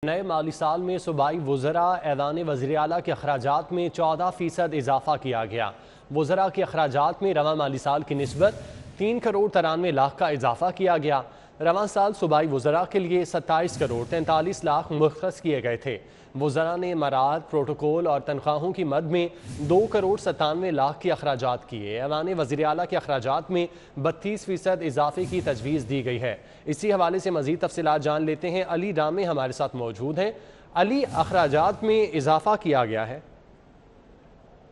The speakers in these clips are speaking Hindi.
नए माली साल में सूबाई वुज़रा ऐलान वज़ीर आला के अखराजात में 14% इजाफा किया गया। वुज़रा के अखराजात में रवां माली साल की निस्बत 3 करोड़ 93 लाख का इजाफा किया गया। रवां साल सूबाई वुज़रा के लिए 27 करोड़ 43 लाख मुख्तस किए गए थे। वुज़रा ने मराद प्रोटोकॉल और तनख्वाहों की मद में 2 करोड़ 97 लाख के अखराजात किए। ऐलान वज़ीर आला के अखराजात में 32% इजाफे की तजवीज़ दी गई है। इसी हवाले से मज़ीद तफसीलात जान लेते हैं। अली डामे हमारे साथ मौजूद हैं। अली, अखराजात में इजाफा किया गया है,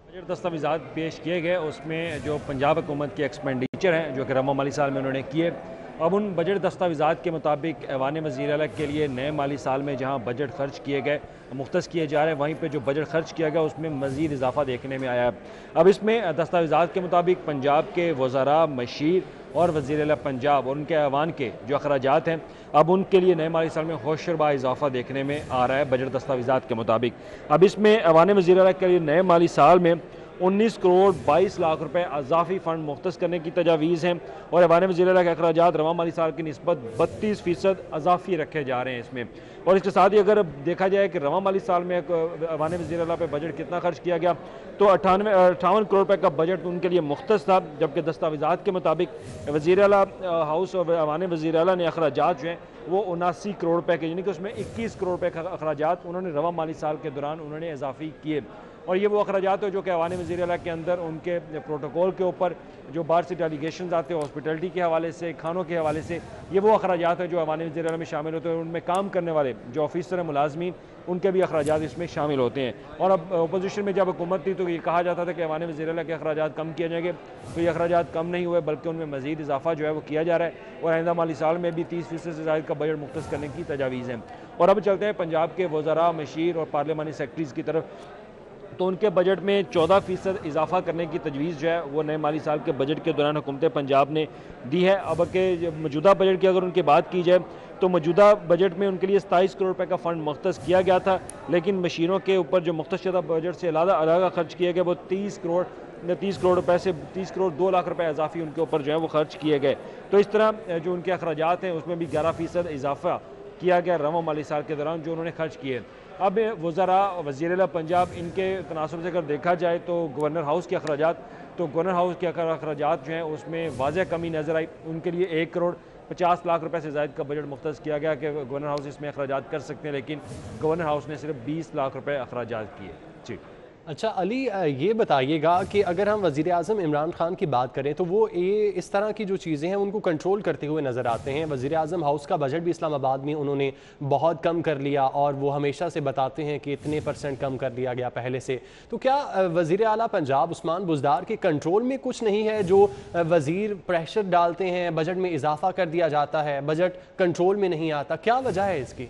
बजट दस्तावेज़ात पेश किए गए, उसमें जो पंजाब हुकूमत के एक्सपेंडिचर हैं जो कि रवां माली साल में उन्होंने किए, अब उन बजट दस्तावेज़ात के मुताबिक ऐवान वज़ीर आला के लिए नए माली साल में जहाँ बजट खर्च किए गए मुख्तस किए जा रहे हैं, वहीं पर जो बजट खर्च किया गया उसमें मज़ीद इजाफा देखने में आया है। अब इसमें दस्तावेज़ात के मुताबिक पंजाब के वज़रा, मशीर और वज़ीर आला पंजाब और उनके ऐवान के जो अखराजात हैं, अब उनके लिए नए माली साल में होशरबा इजाफा देखने में आ रहा है बजट दस्तावेज़ात के मुताबिक। अब इसमें ऐवान वज़ीर आला के लिए नए माली साल में 19 करोड़ 22 लाख रुपए अजाफी फ़ंड मुख्तस करने की तजावीज़ हैं और ऐवान वज़ीर आला के अखराजात रवां माली साल की निस्बत 32% अजाफी रखे जा रहे हैं इसमें। और इसके साथ ही अगर देखा जाए कि रवां माली साल में ऐवान वज़ीर आला पे बजट कितना खर्च किया गया, तो 58 करोड़ रुपए का बजट उनके लिए मुख्तस था, जबकि दस्तावेज़ात के मुताबिक वज़ीर आला हाउस और ऐवान वज़ीर आला ने अखराजात जो हैं वो 79 करोड़ रुपए के, यानी कि उसमें 21 करोड़ रुपए का अखराजात उन्होंने रवां माली साल के दौरान उन्होंने इजाफी किए। और ये वो अखराजात है जो कि ऐवान वज़ीर आला के अंदर उनके प्रोटोकॉल के ऊपर जो बाहर से डेलीगेशन आते हैं, हॉस्पिटलिटी के हवाले से, खानों के हवाले से, ये वो अखराजात है जो ऐवान वज़ीर आला में शामिल होते हैं। उनमें काम करने वाले जो ऑफिसर हैं, मुलाजमीन, उनके भी अखराजात इसमें शामिल होते हैं। और अब अपोजिशन में जब हुकूमत थी तो ये कहा जाता था कि ऐवान वज़ीर आला के अखराजात कम किए जाएंगे, तो ये अखराजात कम नहीं हुए बल्कि उनमें मज़ीद इजाफा जो है वो किया जा रहा है और आइंदा माली साल में भी 30% से ज़ायद का बजट मुख्तस करने की तजावीज़ हैं। और अब चलते हैं पंजाब के वज़रा, मशीर और पार्लियामानी सेक्रेटरीज़ की तरफ। तो उनके बजट में 14% इजाफा करने की तजवीज़ जो है वो नए माली साल के बजट के दौरान हुकूमत पंजाब ने दी है। अब के मौजूदा बजट की अगर उनकी बात की जाए तो मौजूदा बजट में उनके लिए 27 करोड़ रुपए का फ़ंड मुख्तस किया गया था, लेकिन मशीनों के ऊपर जो मुख्तस शुदा बजट से अलग खर्च किए गए वो 30 करोड़ रुपए से 30 करोड़ 2 लाख रुपए इजाफी उनके ऊपर जो है वो खर्च किए गए। तो इस तरह जो उनके अखराजात हैं उसमें भी 11% इजाफा किया गया रवां माली साल के दौरान जो उन्होंने खर्च किए। अब वज़रा, वज़ीर आला पंजाब, इनके तनासब से अगर देखा जाए तो गवर्नर हाउस के अखराजात, तो गवर्नर हाउस के अखराजात जो हैं उसमें वाज़ह कमी नज़र आई। उनके लिए 1 करोड़ 50 लाख रुपए से ज़ायद का बजट मुख्तस किया गया कि गवर्नर हाउस इसमें अखराजात कर सकते हैं, लेकिन गवर्नर हाउस ने सिर्फ 20 लाख रुपए अखराजात किए। जी अच्छा अली, ये बताइएगा कि अगर हम वज़ीर आज़म इमरान खान की बात करें तो वो ये इस तरह की जो चीज़ें हैं उनको कंट्रोल करते हुए नज़र आते हैं। वज़ीर आज़म हाउस का बजट भी इस्लामाबाद में उन्होंने बहुत कम कर लिया और वो हमेशा से बताते हैं कि इतने % कम कर दिया गया पहले से। तो क्या वज़ीर आला पंजाब उस्मान बुज़दार के कंट्रोल में कुछ नहीं है जो वज़ीर प्रेशर डालते हैं, बजट में इजाफा कर दिया जाता है, बजट कंट्रोल में नहीं आता, क्या वजह है इसकी?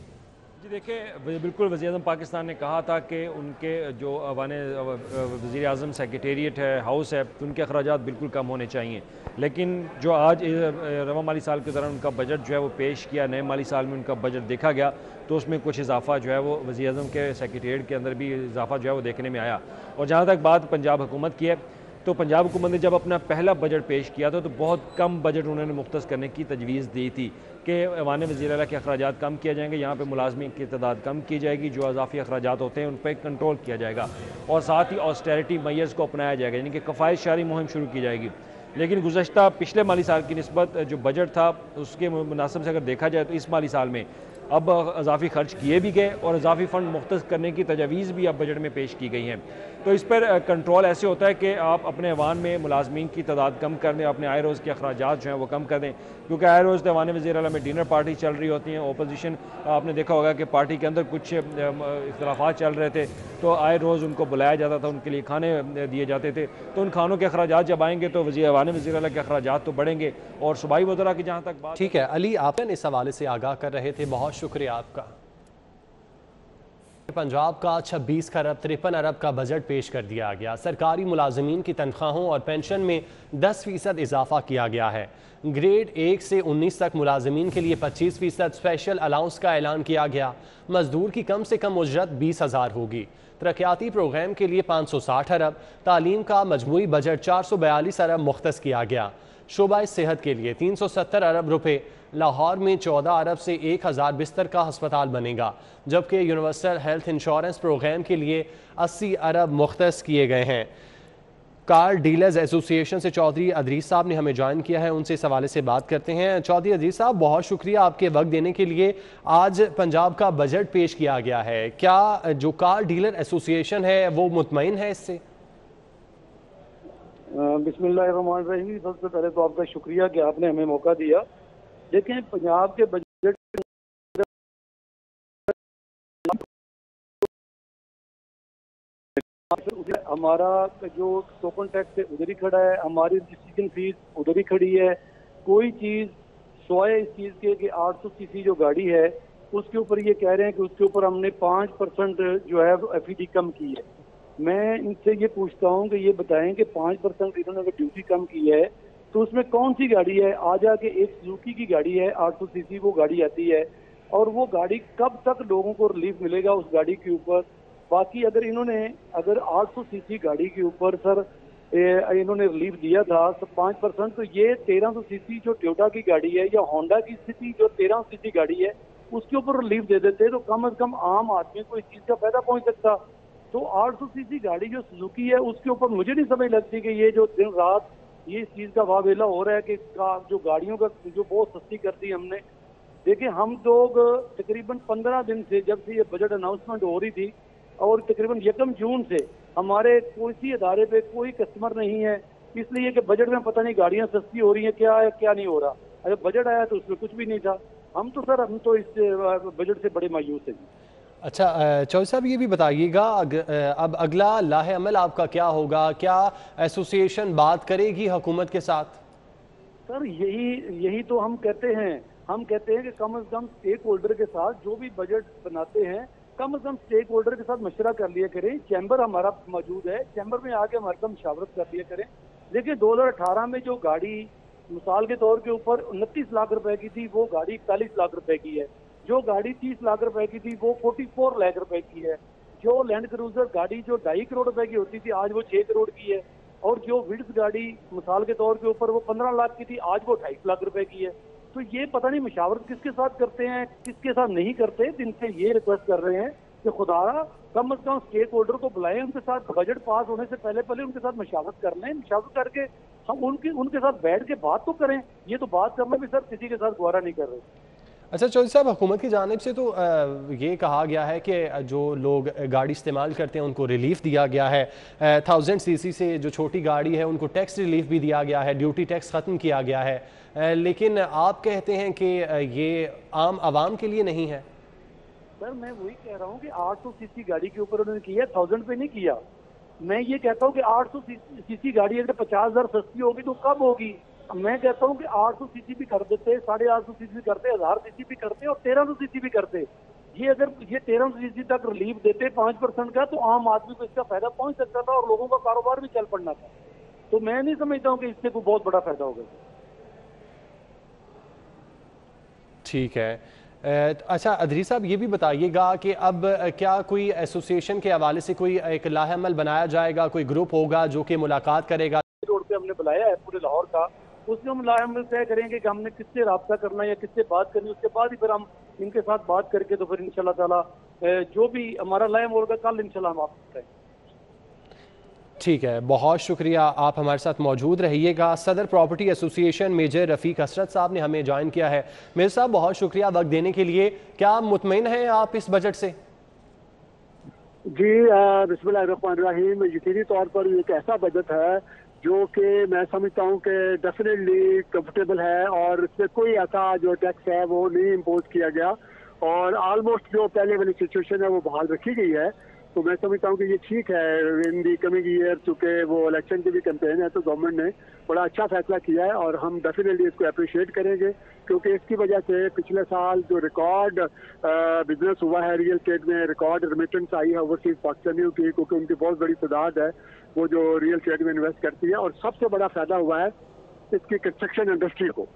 जी देखिए, बिल्कुल वज़ीर आज़म पाकिस्तान ने कहा था कि उनके जो वज़ीर आज़म सेक्रेटेरिएट है, हाउस है, उनके अखराजात बिल्कुल कम होने चाहिए। लेकिन जो आज रवां माली साल के दौरान उनका बजट जो है वो पेश किया, नए माली साल में उनका बजट देखा गया तो उसमें कुछ इजाफा जो है वो वज़ीर आज़म के सेक्रेटेरिएट के अंदर भी इजाफा जो है वो देखने में आया। और जहाँ तक बात पंजाब हुकूमत की है, तो पंजाब हुकूमत ने जब अपना पहला बजट पेश किया था तो बहुत कम बजट उन्होंने मुख्तस करने की तजवीज़ दी थी कि ऐवान वज़ीर आला के अखराजात कम किए जाएंगे, यहाँ पे मुलाजमीन की तादाद कम की जाएगी, जो अजाफी अखराजात होते हैं उन पर कंट्रोल किया जाएगा और साथ ही ऑस्टेरिटी मेजर्स को अपनाया जाएगा, यानी कि कफ़ायत शारी मुहिम शुरू की जाएगी। लेकिन गुज़श्ता पिछले माली साल की निस्बत जो बजट था उसके मुनासिब से अगर देखा जाए तो इस माली साल में अब अजाफी खर्च किए भी गए और अजाफी फ़ंड मुख्तस करने की तजावीज़ भी अब बजट में पेश की गई हैं। तो इस पर कंट्रोल ऐसे होता है कि आप अपने ऐवान में मुलाजमीन की तादाद कम कर दें, अपने आए रोज़ के अखराजात जो हैं वो कम कर दें, क्योंकि आए रोज़ ऐवान वज़ीर आला में डिनर पार्टी चल रही होती हैं। ओपोजिशन, आपने देखा होगा कि पार्टी के अंदर कुछ इख्तलाफात चल रहे थे तो आए रोज़ उनको बुलाया जाता था, उनके लिए खाने दिए जाते थे। तो उन खानों के अखराजात जब आएंगे तो ऐवान वज़ीर आला के अखराजात तो बढ़ेंगे। और सूबाई वज़रा की जहाँ तक बात, ठीक है अली, आप इस हवाले से आगाह कर रहे थे, बहुत शुक्रिया आपका। पंजाब का 26 खरब 53 अरब का बजट पेश कर दिया गया। सरकारी मुलाजमीन की तनख्वाहों और पेंशन में 10% इजाफा किया गया है। ग्रेड 1 से 19 तक मुलाजमीन के लिए 25% स्पेशल अलाउंस का ऐलान किया गया। मजदूर की कम से कम उजरत 20,000 होगी। तरक्याती प्रोग्राम के लिए 560 अरब, तालीम का मजमूई बजट 442 अरब मुख्तस किया गया। शोबा सेहत के लिए 370 अरब रुपए। लाहौर में 14 अरब से 1000 बिस्तर का अस्पताल बनेगा, जबकि यूनिवर्सल हेल्थ इंश्योरेंस प्रोग्राम के लिए 80 अरब मुख्तस किए गए हैं। कार डीलर्स एसोसिएशन से चौधरी अदरीस साहब ने हमें ज्वाइन किया है, उनसे इस हवाले से बात करते हैं। चौधरी अदरीस साहब, बहुत शुक्रिया आपके वक्त देने के लिए। आज पंजाब का बजट पेश किया गया है, क्या जो कार डीलर एसोसिएशन है वो मुतमईन है इससे? बिस्मिल्लाहिर्रहमानिर्रहीम। सबसे पहले तो आपका शुक्रिया कि आपने हमें मौका दिया। देखें, पंजाब के बजट हमारा जो टोकन टैक्स है उधर ही खड़ा है, हमारी रजिस्ट्रेशन फीस उधर ही खड़ी है। कोई चीज़ सोए इस चीज़ के कि 800 सीसी जो गाड़ी है उसके ऊपर ये कह रहे हैं कि उसके ऊपर हमने 5% जो है FED कम की है। मैं इनसे ये पूछता हूँ कि ये बताएं कि 5% इन्होंने अगर ड्यूटी कम की है तो उसमें कौन सी गाड़ी है? आ जाके एक सुजुकी की गाड़ी है 800 सीसी, वो गाड़ी आती है, और वो गाड़ी कब तक लोगों को रिलीफ मिलेगा उस गाड़ी के ऊपर? बाकी अगर 800 सीसी गाड़ी के ऊपर सर इन्होंने रिलीफ दिया था तो 5%, तो ये 1300 सीसी जो टोयोटा की गाड़ी है या होंडा की स्थिति जो 1300 सीसी गाड़ी है उसके ऊपर रिलीफ दे देते तो कम से कम आम आदमी को इस चीज़ का फायदा पहुंच सकता। तो 800 सीसी गाड़ी जो सुजुकी है उसके ऊपर मुझे नहीं समझ लगती कि ये जो दिन रात ये इस चीज़ का वावेला हो रहा है कि जो गाड़ियों का जो बहुत सस्ती कर दी हमने। देखिए, हम लोग तकरीबन 15 दिन से जब से ये बजट अनाउंसमेंट हो रही थी और तकरीबन 1 जून से हमारे किसी अदारे पे कोई कस्टमर नहीं है, इसलिए कि बजट में पता नहीं गाड़ियां सस्ती हो रही हैं क्या है क्या नहीं हो रहा। अगर बजट आया तो उसमें कुछ भी नहीं था। हम तो इस बजट से बड़े मायूस हैं। अच्छा चौधरी साहब, ये भी बताइएगा अब अगला लाहे अमल आपका क्या होगा? क्या एसोसिएशन बात करेगी हुकूमत के साथ? सर यही तो हम कहते हैं कि कम से कम स्टेक होल्डर के साथ जो भी बजट बनाते हैं कम से कम स्टेक होल्डर के साथ मशवरा कर लिया करें। चैम्बर हमारा मौजूद है, चैम्बर में आके हमारे साथ मशावरत कर लिया करें। देखिए, 2018 में जो गाड़ी मिसाल के तौर के ऊपर 29 लाख रुपए की थी वो गाड़ी 41 लाख रुपए की है। जो गाड़ी 30 लाख रुपए की थी वो 44 लाख रुपए की है। जो लैंड क्रूजर गाड़ी जो 2.5 करोड़ रुपए की होती थी आज वो 6 करोड़ की है। और जो विड्स गाड़ी मिसाल के तौर के ऊपर वो 15 लाख की थी आज वो 2.5 लाख रुपए की है। तो ये पता नहीं मशावरत किसके साथ करते हैं किसके साथ नहीं करते। जिनसे ये रिक्वेस्ट कर रहे हैं कि खुदारा कम से कम स्टेक होल्डर को बुलाएं, उनके साथ बजट पास होने से पहले उनके साथ मशावरत कर लें। मशावरत करके हम उनके साथ बैठ के बात तो करें। ये तो बात करना भी सर किसी के साथ गवारा नहीं कर रहे। अच्छा चौधरी साहब, हुकूमत की जानिब से तो ये कहा गया है कि जो लोग गाड़ी इस्तेमाल करते हैं उनको रिलीफ दिया गया है। 1000 सीसी से जो छोटी गाड़ी है उनको टैक्स रिलीफ भी दिया गया है, ड्यूटी टैक्स ख़त्म किया गया है। लेकिन आप कहते हैं कि ये आम आवाम के लिए नहीं है। सर मैं वही कह रहा हूँ कि 800 सीसी गाड़ी के ऊपर उन्होंने किया, 1000 पे नहीं किया। मैं ये कहता हूँ कि 800 सीसी गाड़ी अगर 50,000 सस्ती होगी तो कब होगी? मैं कहता हूँ कि 800 सीसी भी कर देते, 850 सीसी भी करते, 1000 सीसी भी करते और 1300 सीसी भी करते। ये अगर ये 1300 सीसी तक रिलीफ देते 5% का तो आम आदमी को इसका फायदा पहुंच सकता था और लोगों का कारोबार भी चल पड़ना था। तो मैं नहीं समझता हूँ कि इससे कोई बहुत बड़ा फायदा होगा। ठीक है। अच्छा अदरीस साहब, ये भी बताइएगा कि अब क्या कोई एसोसिएशन के हवाले से कोई एक लाहेअमल बनाया जाएगा, कोई ग्रुप होगा जो कि मुलाकात करेगा? रोड पे हमने बुलाया है पूरे लाहौर का, उसमें हम लाहेअमल तय करेंगे कि हमने किससे रब्ता करना है या किससे बात करनी, उसके बाद ही फिर हम इनके साथ बात करके तो फिर इंशाल्लाह ताला जो भी हमारा लाहेअमल होगा कल इंशाल्लाह हम आपको बताएंगे। ठीक है, बहुत शुक्रिया, आप हमारे साथ मौजूद रहिएगा। सदर प्रॉपर्टी एसोसिएशन मेजर रफ़ीक हसरत साहब ने हमें ज्वाइन किया है। मेजर साहब, बहुत शुक्रिया वक्त देने के लिए। क्या मुतमईन हैं आप इस बजट से? जी बिस्मिल्लाहिर्रहमानिर्रहीम। यकीनी तौर पर एक ऐसा बजट है जो कि मैं समझता हूँ कि डेफिनेटली कंफर्टेबल है और इसमें कोई ऐसा जो टैक्स है वो नहीं इम्पोज किया गया और ऑलमोस्ट जो पहले वाली सिचुएशन है वो बहाल रखी गई है। तो मैं समझता हूँ कि ये ठीक है। इन दी कमिंग ईयर चूँकि वो इलेक्शन की भी कैंपेन है तो गवर्नमेंट ने बड़ा अच्छा फैसला किया है और हम डेफिनेटली इसको अप्रिशिएट करेंगे क्योंकि इसकी वजह से पिछले साल जो रिकॉर्ड बिजनेस हुआ है रियल स्टेट में, रिकॉर्ड रिमिटेंस आई है ओवरसीज पाकिस्तानियों की, क्योंकि उनकी बहुत बड़ी तादाद है वो जो रियल स्टेट में इन्वेस्ट करती है और सबसे बड़ा फायदा हुआ है इसकी कंस्ट्रक्शन इंडस्ट्री को।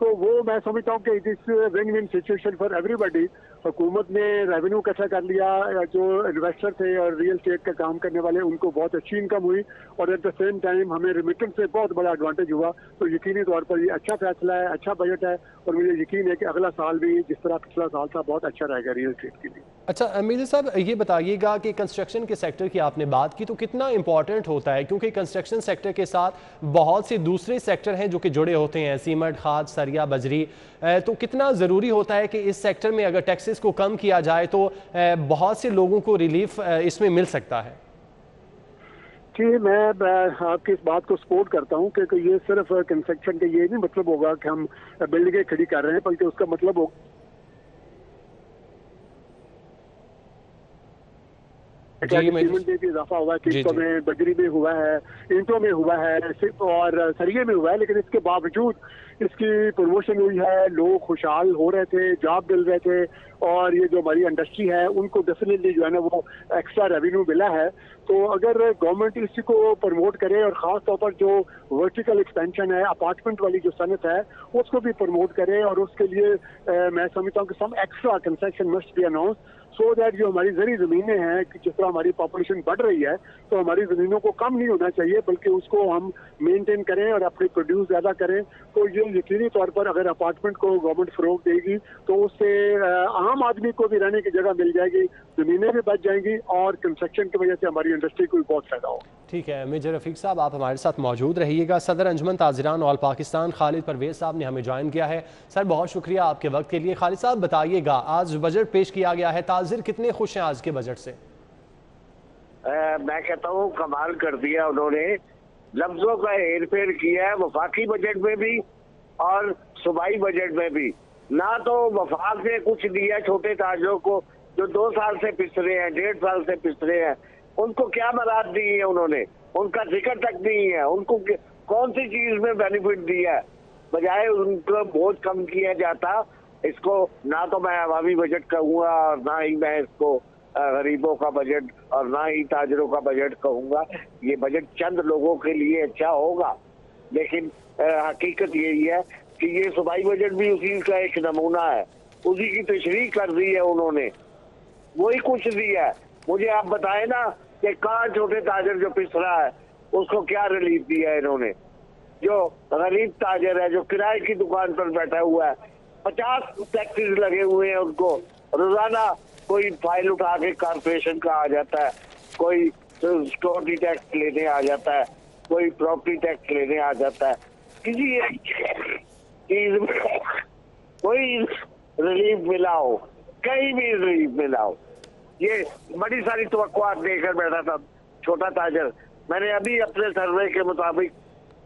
तो वो मैं समझता हूँ कि it is win win situation for everybody हुकूमत ने रेवेन्यू इकट्ठा कर लिया, जो इन्वेस्टर थे और रियल एस्टेट का काम करने वाले उनको बहुत अच्छी इनकम हुई और एट द सेम टाइम हमें रिमिटेंस से बहुत बड़ा एडवांटेज हुआ। तो यकीनी तौर पर ये अच्छा फैसला है, अच्छा बजट है और मुझे यकीन है कि अगला साल भी जिस तरह पिछला साल था बहुत अच्छा रहेगा रियल एस्टेट के लिए। अच्छा मेजर साहब, ये बताइएगा कि कंस्ट्रक्शन के सेक्टर की आपने बात की तो कितना इंपॉर्टेंट होता है, क्योंकि कंस्ट्रक्शन सेक्टर के साथ बहुत से दूसरे सेक्टर हैं जो कि जुड़े होते हैं, सीमेंट, खाद, सरिया, बजरी, तो कितना ज़रूरी होता है कि इस सेक्टर में अगर टैक्सेस को कम किया जाए तो बहुत से लोगों को रिलीफ इसमें मिल सकता है। जी, मैं आपकी इस बात को सपोर्ट करता हूँ क्योंकि ये सिर्फ कंस्ट्रक्शन का ये नहीं मतलब होगा कि हम बिल्डिंगें खड़ी कर रहे हैं, बल्कि उसका मतलब होगा सीमेंट में भी इजाफा हुआ है, ईंटों में, बजरी में हुआ है, ईंटों में हुआ है और सरिये में हुआ है, लेकिन इसके बावजूद इसकी प्रमोशन हुई है, लोग खुशहाल हो रहे थे, जॉब मिल रहे थे और ये जो हमारी इंडस्ट्री है उनको डेफिनेटली जो है ना वो एक्स्ट्रा रेवेन्यू मिला है। तो अगर गवर्नमेंट इसी को प्रमोट करे और ख़ास तौर पर जो वर्टिकल एक्सपेंशन है, अपार्टमेंट वाली जो सनत है उसको भी प्रमोट करे और उसके लिए मैं समझता हूँ कि some extra concession must be announce so that जो हमारी ज़री ज़मीनें हैं कि जिस तरह हमारी पॉपुलेशन बढ़ रही है तो हमारी ज़मीनों को कम नहीं होना चाहिए बल्कि उसको हम मेंटेन करें और अपनी प्रोड्यूस ज़्यादा करें। तो ये यकीनी तौर पर अगर अपार्टमेंट को गवर्नमेंट फ़रोग देगी तो उससे आम आदमी को भी रहने की जगह मिल जाएगी, ज़मीनें भी बच जाएंगी और कंस्ट्रक्शन की वजह से हमारी इंडस्ट्री को भी बहुत फ़ायदा होगा। ठीक है मेजर रफ़ीक साहब, आप हमारे साथ मौजूद रहिएगा। सदर अंजुमन ताजिरान ऑल पाकिस्तान खालिद परवेज साहब ने हमें ज्वाइन किया है। सर बहुत शुक्रिया आपके वक्त के लिए। खालिद साहब बताइएगा, आज बजट पेश किया गया है, ताजिर कितने खुश हैं आज के बजट से? मैं कहता हूँ कमाल कर दिया उन्होंने, लफ्जों का हेर फेर किया है वफाकी बजट में भी और सूबाई बजट में भी। ना तो वफाक ने कुछ दिया छोटे ताजरों को जो 2 साल से पिस रहे हैं, 1.5 साल से पिस रहे हैं, उनको क्या मराद दी है उन्होंने, उनका जिक्र तक नहीं है। उनको कौन सी चीज में बेनिफिट दिया है, बजाय उनको बोझ कम किया जाता। इसको ना तो मैं अवामी बजट कहूँगा और ना ही मैं इसको गरीबों का बजट और ना ही ताजरों का बजट कहूँगा। ये बजट चंद लोगों के लिए अच्छा होगा, लेकिन हकीकत यही है कि ये सूबाई बजट भी उसी का एक नमूना है, उसी की तशरीह कर दी है उन्होंने, वही कुछ दिया है। मुझे आप बताए ना कि कहाँ छोटे ताजर जो पिस रहा है उसको क्या रिलीफ दिया है इन्होंने। जो गरीब ताजर है जो किराए की दुकान पर बैठा हुआ है, 50 टैक्सेस लगे हुए हैं उनको, रोजाना कोई फाइल उठा के कारपोरेशन का आ जाता है, कोई सिक्योरिटी टैक्स लेने आ जाता है, कोई प्रॉपर्टी टैक्स लेने आ जाता है, किसी चीज में कोई रिलीफ मिला हो, कहीं भी रिलीफ मिला हो। ये बड़ी सारी तवक्कुआत देकर बैठा था छोटा ताजर। मैंने अभी अपने सर्वे के मुताबिक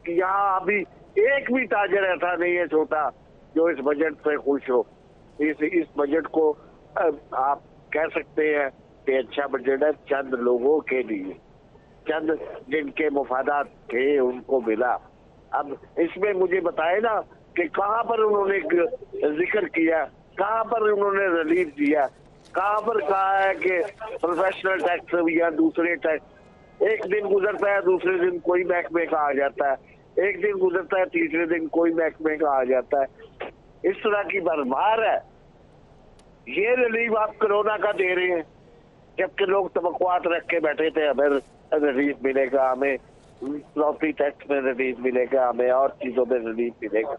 यहाँ अभी एक भी ताजर ऐसा नहीं है छोटा जो इस बजट से खुश हो। इस बजट को आप कह सकते हैं कि अच्छा बजट है चंद लोगों के लिए, चंद जिनके मुफादात थे उनको मिला। अब इसमें मुझे बताए ना कि कहाँ पर उन्होंने जिक्र किया, कहाँ पर उन्होंने रिलीफ दिया, कहाँ पर कहा है कि प्रोफेशनल टैक्स या दूसरे टैक्स। एक दिन गुजरता है दूसरे दिन कोई महकमे का आ जाता है, एक दिन गुजरता है तीसरे दिन कोई महकमे का आ जाता है। इस तरह की भरमार है। ये रिलीफ आप कोरोना का दे रहे हैं, जबकि लोग तवक्कुआत रख के बैठे थे हमें रिलीफ मिलेगा, हमें प्रॉपर्टी टैक्स में रिलीफ मिलेगा, हमें और चीजों में रिलीफ मिलेगा।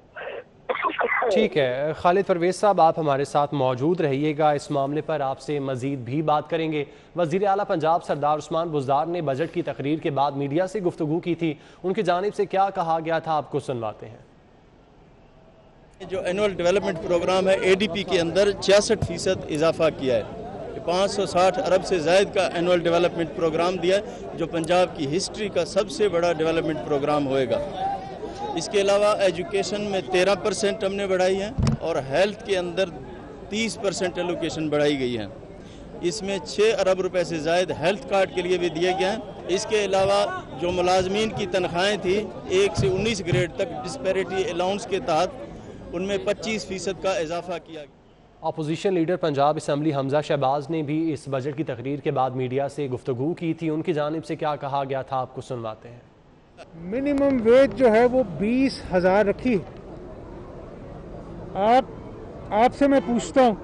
ठीक है खालिद परवेज साहब, आप हमारे साथ मौजूद रहिएगा। इस मामले पर आपसे मजीद भी बात करेंगे। वज़ीर आला पंजाब सरदार उस्मान बुज़दार ने बजट की तकरीर के बाद मीडिया से गुफ्तगू की थी, उनकी जानिब से क्या कहा गया था आपको सुनवाते हैं। जो एनुअल डेवलपमेंट प्रोग्राम है ADP के अंदर 66% इजाफा किया है, 560 अरब से ज़ायद का एनुअल डेवलपमेंट प्रोग्राम दिया है, जो पंजाब की हिस्ट्री का सबसे बड़ा डेवलपमेंट प्रोग्राम होएगा। इसके अलावा एजुकेशन में 13% हमने बढ़ाई है और हेल्थ के अंदर 30% एलोकेशन बढ़ाई गई है। इसमें 6 अरब रुपए से ज़ायद हेल्थ कार्ड के लिए भी दिए गए हैं। इसके अलावा जो मुलाजमीन की तनख्वाहें थी 1 से 19 ग्रेड तक डिस्पैरिटी अलाउंस के तहत उनमें 25% का इजाफा किया गया। Opposition leader Punjab assembly Hamza Shahbaz ने भी इस बजट की तकरीर के बाद मीडिया से गुफ्तगू की थी, उनकी जानिब से क्या कहा गया था आपको सुनवाते हैं। मिनिमम वेज जो है वो 20,000 रखी। आपसे मैं पूछता हूँ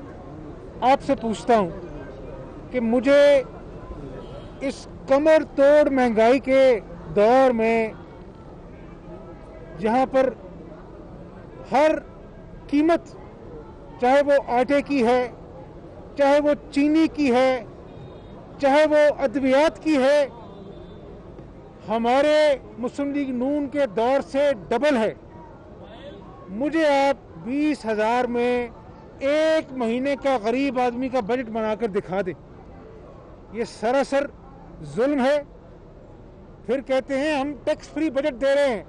आपसे पूछता हूँ कि मुझे इस कमर तोड़ महंगाई के दौर में, जहाँ पर हर कीमत, चाहे वो आटे की है, चाहे वो चीनी की है, चाहे वो अद्वियात की है, हमारे मुस्लिम लीग नून के दौर से डबल है। मुझे आप 20,000 में एक महीने का गरीब आदमी का बजट बनाकर दिखा दें। ये सरासर जुल्म है। फिर कहते हैं हम टैक्स फ्री बजट दे रहे हैं।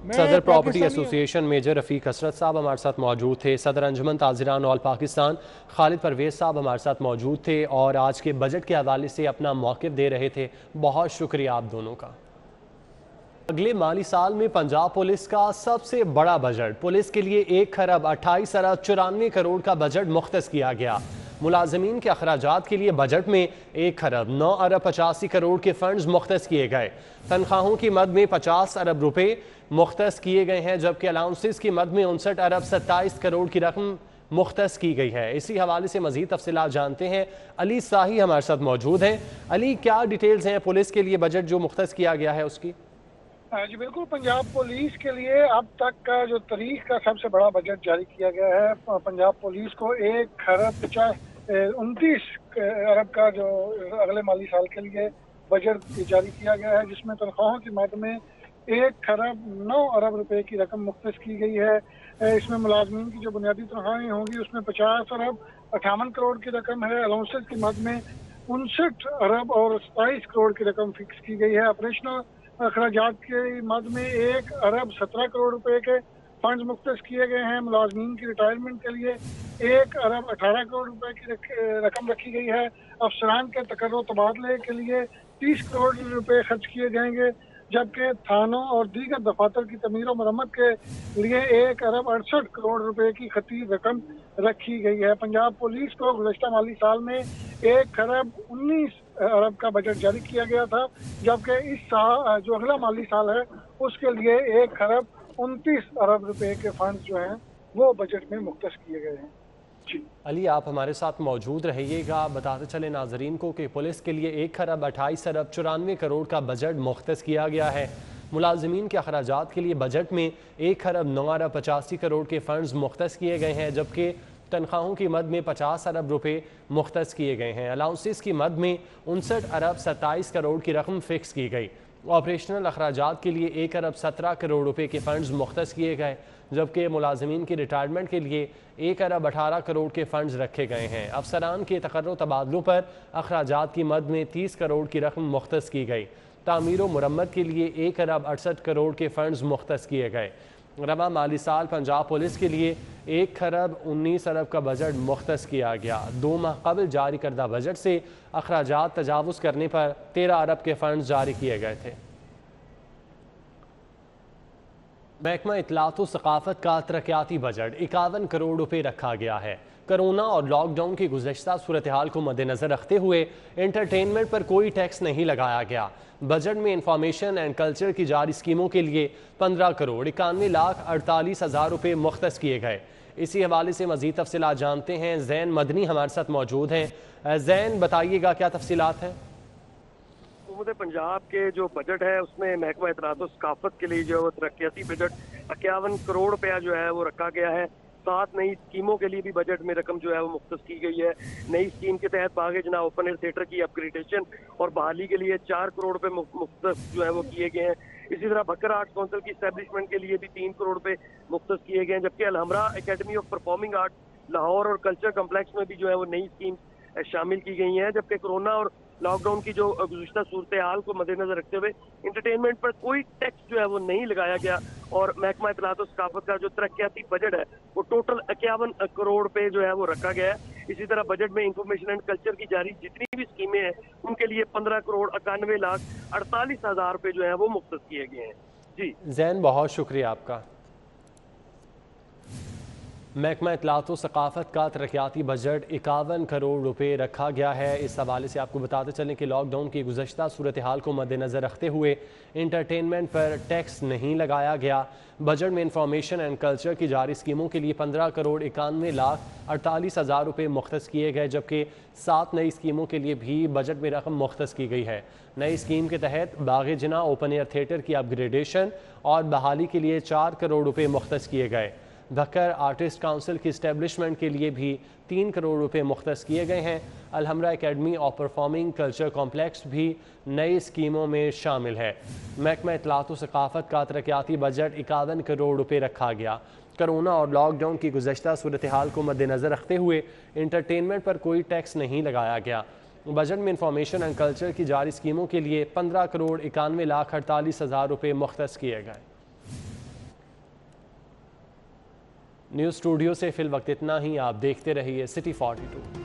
सदर प्रॉपर्टी एसोसिएशन मेजर रफीक हसरत साहब हमारे साथ मौजूद थे। सदर अंजुमन ताजिरान ऑल पाकिस्तान खालिद परवेज साहब हमारे साथ मौजूद थे और आज के बजट के हवाले से अपना मौक़िफ़ दे रहे थे। बहुत शुक्रिया आप दोनों का। अगले माली साल में पंजाब पुलिस का सबसे बड़ा बजट, पुलिस के लिए 1 खरब 28 अरब 94 करोड़ का बजट मुख्तस किया गया। मुलाजमीन के अखराजात के लिए बजट में 1 खरब 9 अरब 85 करोड़ के फंड्स मुख्तस किए गए। तनख्वाहों की मद में 50 अरब रुपए मुख्तस किए गए हैं, जबकि अलाउंसेस की मद में 59 अरब 27 करोड़ की रकम मुख्तस की गई है। इसी हवाले से मजीद तफसीलात जानते हैं। अली साही हमारे साथ मौजूद हैं। अली, क्या डिटेल्स हैं पुलिस के लिए बजट जो मुख्तस किया गया है उसकी? जी बिल्कुल, पंजाब पुलिस के लिए अब तक का जो तारीख का सबसे बड़ा बजट जारी किया गया है। पंजाब पुलिस को 1 खरब 29 अरब का जो अगले माली साल के लिए बजट जारी किया गया है, जिसमें तनख्वाहों की मद में 1 खरब 9 अरब रुपए की रकम मुख्तस की गई है। इसमें मुलाजमीन की जो बुनियादी तनख्वाहें होंगी उसमें 50 अरब 58 करोड़ की रकम है। अलाउंसेस की मद में 59 अरब और 27 करोड़ की रकम फिक्स की गई है। ऑपरेशनल अखराजात के मद में 1 अरब 17 करोड़ रुपए के फंड मुख्तस किए गए हैं। मुलाजमीन की रिटायरमेंट के लिए 1 अरब 18 करोड़ रुपए की रकम रखी गई है। अफसरान के तकर्रो तबादले के लिए 30 करोड़ रुपए खर्च किए जाएंगे, जबकि थानों और दीगर दफातर की तमीर और मरम्मत के लिए 1 अरब 68 करोड़ रुपए की खतीर रकम रखी गई है। पंजाब पुलिस को गुज़श्ता माली साल में 1 खरब 19 अरब का बजट जारी किया गया था, जबकि इस साल जो अगला माली साल है उसके लिए 1 खरब 29 अरब रुपए के फंड जो हैं वो बजट में मुख्तस किए गए हैं। अली, आप हमारे साथ मौजूद रहिएगा। बताते चले नाजरीन को कि पुलिस के लिए 1 खरब 28 अरब 94 करोड़ का बजट मुख्तस किया गया है। मुलाजमीन के अखराजात के लिए बजट में 1 खरब 9 अरब 85 करोड़ के फंड्स मुख्तस किए गए हैं, जबकि तनख्वाहों की मद में 50 अरब रुपए मुख्तस किए गए हैं। अलाउंसेस की मद में 59 अरब 27 करोड़ की रकम फिक्स की गई। ऑपरेशनल अखराजात के लिए 1 अरब 17 करोड़ रुपए के फंड्स मुख्तस किए गए, जबकि मुलाजमीन की रिटायरमेंट के लिए 1 अरब 18 करोड़ के फंड्स रखे गए हैं। अफसरान के तकर्रो तबादलों पर अखराजात की मद में 30 करोड़ की रकम मुख्तस की गई। तामीर व मुरम्मत के लिए 1 अरब 68 करोड़ के फंड्स मुख्तस किए गए। रवा माली साल पंजाब पुलिस के लिए 1 खरब 19 अरब का बजट मुख्तस किया गया। 2 माह कबल जारी करदा बजट से अखराजात तजावुज़ करने पर 13 अरब के फंड्स जारी किए गए थे। महकमा इत्तलात व सकाफत का तरक्याती बजट 51 करोड़ रुपए रखा गया है। कोरोना और लॉकडाउन की गुज़श्ता सूरत हाल को मद्देनज़र रखते हुए एंटरटेनमेंट पर कोई टैक्स नहीं लगाया गया। बजट में इंफॉर्मेशन एंड कल्चर की जारी स्कीमों के लिए 15 करोड़ 91 लाख 48 हज़ार रुपये मुख्तस किए गए। इसी हवाले से मज़ीद तफसीलात जानते हैं। जैन मदनी हमारे साथ मौजूद हैं। जैन, बताइएगा क्या तफसीलात हैं? हुकूमत पंजाब के जो बजट है उसमें महकमा इत्तलात व सकाफत के लिए जो तरक्याती बजट 51 करोड़ रुपया जो है वो रखा गया है। 7 नई स्कीमों के लिए भी बजट में रकम जो है वो मुख्तस की गई है। नई स्कीम के तहत बागे जना ओपन एयर थिएटर की अपग्रेडेशन और बहाली के लिए 4 करोड़ रुपए मुख्तस जो है वो किए गए हैं। इसी तरह बकर आर्ट काउंसिल की एस्टेब्लिशमेंट के लिए भी 3 करोड़ रुपए मुख्तस किए गए हैं, जबकि Alhamra academy of performing art Lahore और कल्चर कम्प्लेक्स में भी जो है वो नई स्कीम शामिल की गई हैं। जबकि कोरोना और लॉकडाउन की जो गुज़श्ता सूरत हाल को मद्देनजर रखते हुए इंटरटेनमेंट पर कोई टैक्स जो है वो नहीं लगाया गया और महकमा इत्तलात और सकाफत का जो तरक्याती बजट है वो टोटल 51 करोड़ रुपए जो है वो रखा गया है। इसी तरह बजट में इंफॉर्मेशन एंड कल्चर की जारी जितनी भी स्कीमें हैं उनके लिए 15 करोड़ 91 लाख 48 हज़ार रुपए जो है वो मुख्तस किए गए हैं। जी जैन, बहुत शुक्रिया आपका। महकमा इत्तलात व सकाफ़त का तरक्याती बजट 51 करोड़ रुपए रखा गया है। इस हवाले से आपको बताते चलें कि लॉकडाउन की गुज़श्ता सूरत हाल को मद्देनज़र रखते हुए इंटरटेनमेंट पर टैक्स नहीं लगाया गया। बजट में इंफॉर्मेशन एंड कल्चर की जारी स्कीमों के लिए 15 करोड़ 91,48,000 रुपये मुख्तस किए गए, जबकि 7 नई स्कीमों के लिए भी बजट में रकम मुख्तस की गई है। नई स्कीम के तहत बाग़ जिना ओपन एयर थिएटर की अपग्रेडेशन और बहाली के लिए 4 करोड़ रुपये मुख्तस किए गए। धक्कर आर्टिस्ट काउंसिल की इस्टेब्लिशमेंट के लिए भी 3 करोड़ रुपए मुख्तस किए गए हैं। अलहमरा एकेडमी और परफॉर्मिंग कल्चर कॉम्प्लेक्स भी नई स्कीमों में शामिल है। महकमा इत्तलात व सकाफ़त का तरक्याती बजट 51 करोड़ रुपए रखा गया। कोरोना और लॉकडाउन की गुज़श्ता सूरत हाल को मद्देनज़र रखते हुए इंटरटेनमेंट पर कोई टैक्स नहीं लगाया गया। बजट में इंफॉर्मेशन एंड कल्चर की जारी स्कीमों के लिए 15 करोड़ 91,48,000 रुपये मुख्तस किए गए। न्यूज़ स्टूडियो से फिल वक्त इतना ही। आप देखते रहिए सिटी 42।